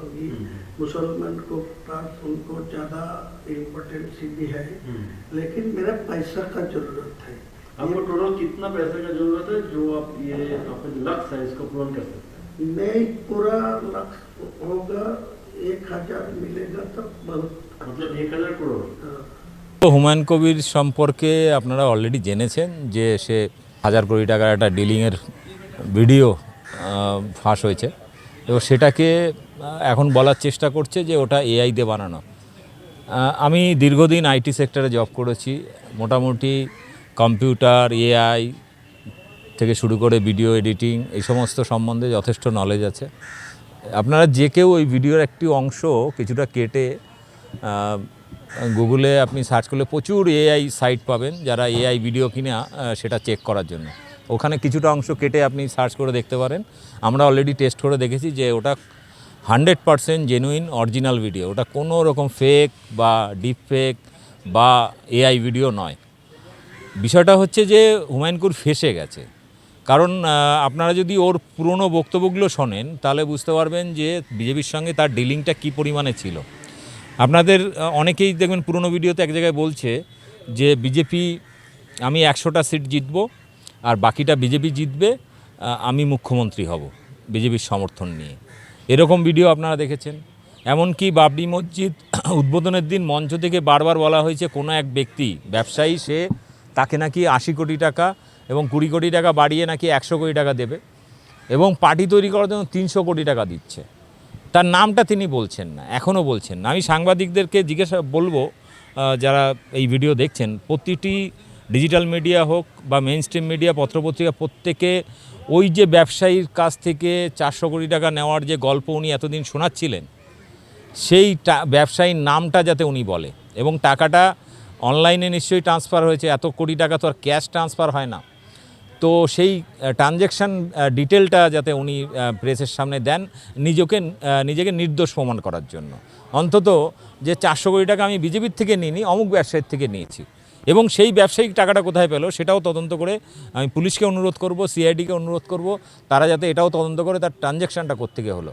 होगी। मुसलमान को प्रांत उनको ज़्यादा इम्पोर्टेंस दी है, लेकिन मेरा पैसा का जरूरत है। आपको टोटल कितना पैसे का जरूरत है जो आप ये आपका लक्ष्य है इसको पूर्ण कर सकते हैं? मैं पूरा लक्ष्य होगा 1000 मिलेगा तब बहुत, मतलब 1000 करोड़। তো হুমায়ুন কবির সম্পর্কে আপনারা অলরেডি জেনেছেন যে সে 1000 কোটি টাকার একটা ডিলিংয়ের ভিডিও ফাঁস হয়েছে এবং সেটাকে এখন বলার চেষ্টা করছে যে ওটা এআই দিয়ে বানানো। আমি দীর্ঘদিন আইটি সেক্টরে জব করেছি, মোটামুটি কম্পিউটার, এআই থেকে শুরু করে ভিডিও এডিটিং এই সমস্ত সম্বন্ধে যথেষ্ট নলেজ আছে। আপনারা যে কেউ ওই ভিডিওর একটি অংশ কিছুটা কেটে গুগলে আপনি সার্চ করলে প্রচুর এআই সাইট পাবেন যারা এআই ভিডিও কিনে সেটা চেক করার জন্য। ওখানে কিছুটা অংশ কেটে আপনি সার্চ করে দেখতে পারেন। আমরা অলরেডি টেস্ট করে দেখেছি যে ওটা 100% জেনুইন অরিজিনাল ভিডিও, ওটা কোনো রকম ফেক বা ডিপ ফেক বা এআই ভিডিও নয়। বিষয়টা হচ্ছে যে হুমায়ুন কবির ফেঁসে গেছে, কারণ আপনারা যদি ওর পুরনো বক্তব্যগুলো শোনেন তাহলে বুঝতে পারবেন যে বিজেপির সঙ্গে তার ডিলিংটা কী পরিমাণে ছিল। আপনাদের অনেকেই দেখবেন পুরনো ভিডিওতে এক জায়গায় বলছে যে বিজেপি, আমি 100টা সিট জিতব আর বাকিটা বিজেপি জিতবে, আমি মুখ্যমন্ত্রী হব বিজেপির সমর্থন নিয়ে, এরকম ভিডিও আপনারা দেখেছেন। এমনকি বাবরি মসজিদ উদ্বোধনের দিন মঞ্চ থেকে বারবার বলা হয়েছে কোনো এক ব্যক্তি ব্যবসায়ী, সে তাকে নাকি 80 কোটি টাকা এবং 20 কোটি টাকা বাড়িয়ে নাকি 100 কোটি টাকা দেবে এবং পার্টি তৈরি করার জন্য 300 কোটি টাকা দিচ্ছে। তার নামটা তিনি বলছেন না, এখনও বলছেন না। আমি সাংবাদিকদেরকে জিজ্ঞাসা বলবো, যারা এই ভিডিও দেখছেন, প্রতিটি ডিজিটাল মিডিয়া হোক বা মেইন স্ট্রিম মিডিয়া, পত্রপত্রিকা, প্রত্যেকে ওই যে ব্যবসায়ীর কাছ থেকে 400 কোটি টাকা নেওয়ার যে গল্প উনি এতদিন শোনাচ্ছিলেন, সেই ব্যবসায়ীর নামটা যাতে উনি বলে এবং টাকাটা অনলাইনে নিশ্চয়ই ট্রান্সফার হয়েছে, এত কোটি টাকা তো আর ক্যাশ ট্রান্সফার হয় না, তো সেই ট্রানজ্যাকশান ডিটেলটা যাতে উনি প্রেসের সামনে দেন নিজেকে নির্দোষ প্রমাণ করার জন্য। অন্তত যে 400 কোটি টাকা আমি বিজেপির থেকে নিইনি, অমুক ব্যবসায়ীর থেকে নিয়েছি, এবং সেই ব্যবসায়িক টাকাটা কোথায় পেল সেটাও তদন্ত করে আমি পুলিশকে অনুরোধ করব, সিআইডিকে অনুরোধ করব, তারা যাতে এটাও তদন্ত করে তার ট্রানজ্যাকশানটা কোত্থেকে হলো।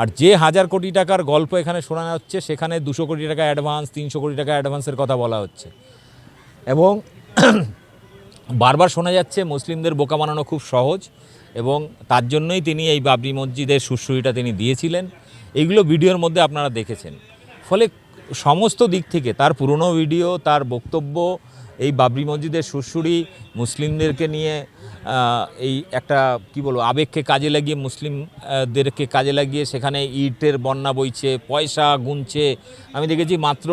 আর যে 1000 কোটি টাকার গল্প এখানে শোনা হচ্ছে, সেখানে 200 কোটি টাকা অ্যাডভান্স, 300 কোটি টাকা অ্যাডভান্সের কথা বলা হচ্ছে এবং বারবার শোনা যাচ্ছে মুসলিমদের বোকা বানানো খুব সহজ এবং তার জন্যই তিনি এই বাবরি মসজিদের সুড়সুড়িটা তিনি দিয়েছিলেন। এইগুলো ভিডিওর মধ্যে আপনারা দেখেছেন। ফলে সমস্ত দিক থেকে তার পুরনো ভিডিও, তার বক্তব্য, এই বাবরি মসজিদের সুড়সুড়ি, মুসলিমদেরকে নিয়ে এই একটা কী বলবো আবেগকে কাজে লাগিয়ে, মুসলিমদেরকে কাজে লাগিয়ে সেখানে ইটের বন্যা বইছে, পয়সা গুনছে। আমি দেখেছি মাত্র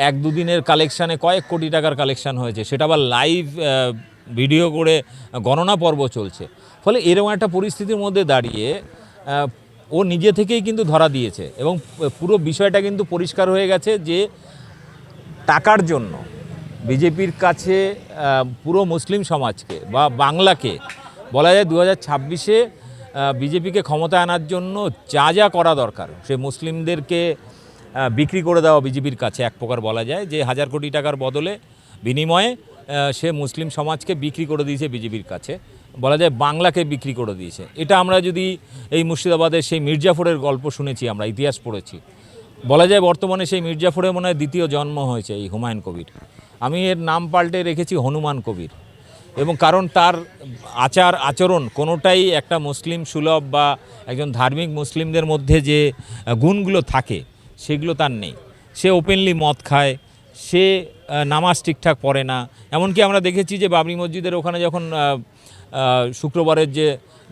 1-2 দিনের কালেকশানে কয়েক কোটি টাকার কালেকশান হয়েছে, সেটা আবার লাইভ ভিডিও করে গণনা পর্ব চলছে। ফলে এরকম একটা পরিস্থিতির মধ্যে দাঁড়িয়ে ও নিজে থেকেই কিন্তু ধরা দিয়েছে এবং পুরো বিষয়টা কিন্তু পরিষ্কার হয়ে গেছে যে টাকার জন্য বিজেপির কাছে পুরো মুসলিম সমাজকে বা বাংলাকে, বলা যায় 2026-এ বিজেপিকে ক্ষমতায় আনার জন্য যা যা করা দরকার, সে মুসলিমদেরকে বিক্রি করে দেওয়া বিজেপির কাছে এক প্রকার বলা যায় যে 1000 কোটি টাকার বদলে বিনিময়ে সে মুসলিম সমাজকে বিক্রি করে দিয়েছে বিজেপির কাছে, বলা যায় বাংলাকে বিক্রি করে দিয়েছে। এটা আমরা যদি এই মুর্শিদাবাদের সেই মির্জাফরের গল্প শুনেছি, আমরা ইতিহাস পড়েছি, বলা যায় বর্তমানে সেই মির্জাফরে মনে হয় দ্বিতীয় জন্ম হয়েছে এই হুমায়ুন কবির। আমি এর নাম পাল্টে রেখেছি হনুমান কবির, এবং কারণ তার আচরণ কোনোটাই একটা মুসলিম সুলভ বা একজন ধার্মিক মুসলিমদের মধ্যে যে গুণগুলো থাকে সেগুলো তার নেই। সে ওপেনলি মদ খায়, সে নামাজ ঠিকঠাক পড়ে না। এমনকি আমরা দেখেছি যে বাবরি মসজিদের ওখানে যখন শুক্রবারের যে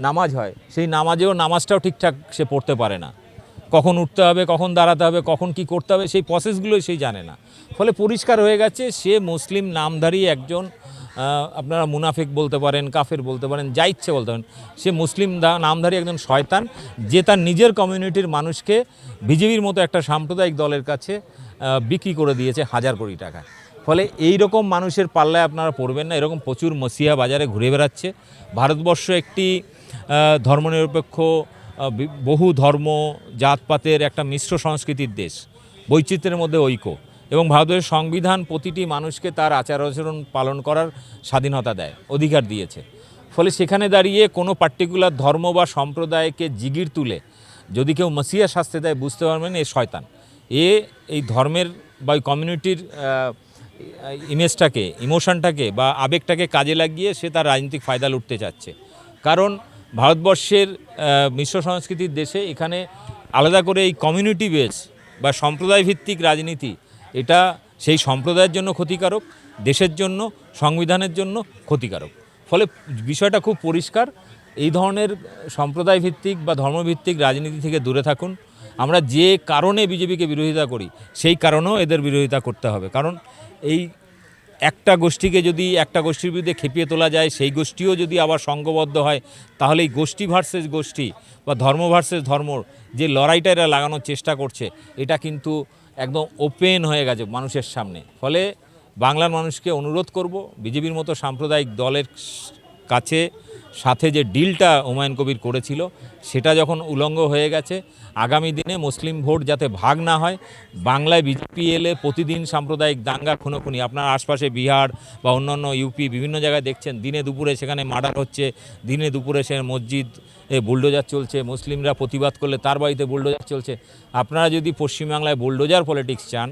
নামাজ হয়, সেই নামাজটাও ঠিকঠাক সে পড়তে পারে না। কখন উঠতে হবে, কখন দাঁড়াতে হবে, কখন কি করতে হবে, সেই প্রসেসগুলোই সেই জানে না। ফলে পরিষ্কার হয়ে গেছে সে মুসলিম নামধারী একজন, আপনারা মুনাফিক বলতে পারেন, কাফের বলতে পারেন, যা ইচ্ছে বলতে পারেন, সে মুসলিম নামধারী একজন শয়তান, যে তার নিজের কমিউনিটির মানুষকে বিজেপির মতো একটা সাম্প্রদায়িক দলের কাছে বিক্রি করে দিয়েছে 1000 কোটি টাকা। ফলে এই রকম মানুষের পাল্লায় আপনারা পড়বেন না। এরকম প্রচুর মসিহা বাজারে ঘুরে বেড়াচ্ছে। ভারতবর্ষ একটি ধর্মনিরপেক্ষ, বহু ধর্ম জাতপাতের একটা মিশ্র সংস্কৃতির দেশ, বৈচিত্র্যের মধ্যে ঐক্য, এবং ভারতের সংবিধান প্রতিটি মানুষকে তার আচার আচরণ পালন করার স্বাধীনতা দেয়, অধিকার দিয়েছে। ফলে সেখানে দাঁড়িয়ে কোনো পার্টিকুলার ধর্ম বা সম্প্রদায়কে জিগির তুলে যদি কেউ মাসিয়া শাস্তি দেয় বুঝতে পারবেন এ শয়তান, এই ধর্মের বা ওই কমিউনিটির ইমেজটাকে, ইমোশনটাকে বা আবেগটাকে কাজে লাগিয়ে সে তার রাজনৈতিক ফায়দা লুটতে চাচ্ছে। কারণ ভারতবর্ষের মিশ্র সংস্কৃতির দেশে এখানে আলাদা করে এই কমিউনিটি বেস বা সম্প্রদায় ভিত্তিক রাজনীতি, এটা সেই সম্প্রদায়ের জন্য ক্ষতিকারক, দেশের জন্য, সংবিধানের জন্য ক্ষতিকারক। ফলে বিষয়টা খুব পরিষ্কার, এই ধরনের সম্প্রদায় ভিত্তিক বা ধর্মভিত্তিক রাজনীতি থেকে দূরে থাকুন। আমরা যে কারণে বিজেপিকে বিরোধিতা করি সেই কারণেও এদের বিরোধিতা করতে হবে। কারণ এই একটা গোষ্ঠীকে যদি একটা গোষ্ঠীর বিরুদ্ধে খেপিয়ে তোলা যায়, সেই গোষ্ঠীও যদি আবার সংঘবদ্ধ হয়, তাহলে এই গোষ্ঠী ভার্সেস গোষ্ঠী বা ধর্ম ভার্সেস ধর্ম যে লড়াইটা এরা লাগানোর চেষ্টা করছে, এটা কিন্তু একদম ওপেন হয়ে গেছে মানুষের সামনে। ফলে বাংলার মানুষকে অনুরোধ করব, বিজেপির মতো সাম্প্রদায়িক দলের কাছে সাথে যে ডিলটা হুমায়ুন কবির করেছিল সেটা যখন উলঙ্গ হয়ে গেছে, আগামী দিনে মুসলিম ভোট যাতে ভাগ না হয়। বাংলায় বিজেপি এলে প্রতিদিন সাম্প্রদায়িক দাঙ্গা, খুনোখুনি, আপনার আশপাশে বিহার বা অন্যান্য ইউপি বিভিন্ন জায়গায় দেখছেন, দিনে দুপুরে সেখানে মার্ডার হচ্ছে, দিনে দুপুরে সে মসজিদ বুলডোজার চলছে, মুসলিমরা প্রতিবাদ করলে তার বাড়িতে বুলডোজার চলছে। আপনারা যদি পশ্চিমবাংলায় বুলডোজার পলিটিক্স চান,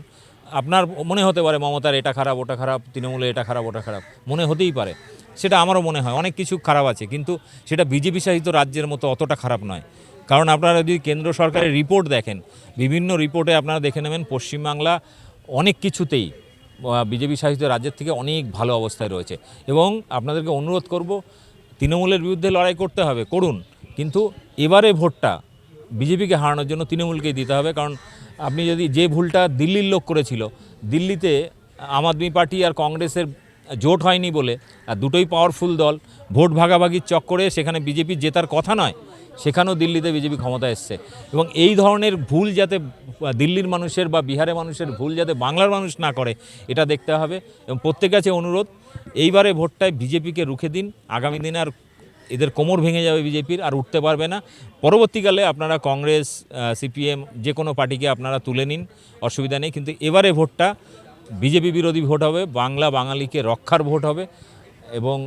আপনার মনে হতে পারে মমতার এটা খারাপ ওটা খারাপ, তৃণমূলের এটা খারাপ ওটা খারাপ, মনে হতেই পারে, সেটা আমারও মনে হয় অনেক কিছু খারাপ আছে, কিন্তু সেটা বিজেপি শাসিত রাজ্যের মতো অতটা খারাপ নয়। কারণ আপনারা যদি কেন্দ্র সরকারের রিপোর্ট দেখেন, বিভিন্ন রিপোর্টে আপনারা দেখে নেবেন পশ্চিমবাংলা অনেক কিছুতেই বিজেপি শাসিত রাজ্যের থেকে অনেক ভালো অবস্থায় রয়েছে। এবং আপনাদেরকে অনুরোধ করব, তৃণমূলের বিরুদ্ধে লড়াই করতে হবে, করুন, কিন্তু এবারে ভোটটা বিজেপিকে হারানোর জন্য তৃণমূলকেই দিতে হবে। কারণ আপনি যদি যে ভুলটা দিল্লির লোক করেছিল, দিল্লিতে আম আদমি পার্টি আর কংগ্রেসের জোট হয়নি বলে, আর দুটোই পাওয়ারফুল দল, ভোট ভাগাভাগির চক্করে সেখানে বিজেপি জেতার কথা নয়, সেখানেও দিল্লিতে বিজেপি ক্ষমতা এসছে। এবং এই ধরনের ভুল যাতে দিল্লির মানুষের বা বিহারের মানুষের ভুল যাতে বাংলার মানুষ না করে, এটা দেখতে হবে। এবং প্রত্যেকের কাছে অনুরোধ, এইবারে ভোটটায় বিজেপিকে রুখে দিন। আগামী দিনে আর এদের কোমর ভেঙে যাবে বিজেপির, আর উঠতে পারবে না। পরবর্তীকালে আপনারা কংগ্রেস, সিপিএম যে কোনো পার্টিকে আপনারা তুলে নিন, অসুবিধা নেই, কিন্তু এবারে ভোটটা বিজেপি বিরোধী ভোট হবে, বাংলা বাঙালিকে রক্ষার ভোট হবে। এবং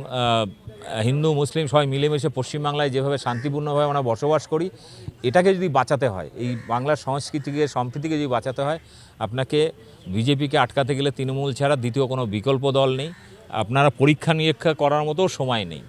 হিন্দু মুসলিম সবাই মিলেমিশে পশ্চিমবাংলায় যেভাবে শান্তিপূর্ণভাবে আমরা বসবাস করি, এটাকে যদি বাঁচাতে হয়, এই বাংলার সংস্কৃতিকে সম্প্রীতিকে যদি বাঁচাতে হয়, আপনাকে বিজেপিকে আটকাতে গেলে তৃণমূল ছাড়া দ্বিতীয় কোনো বিকল্প দল নেই। আপনারা পরীক্ষা নিরীক্ষা করার মতো সময় নেই।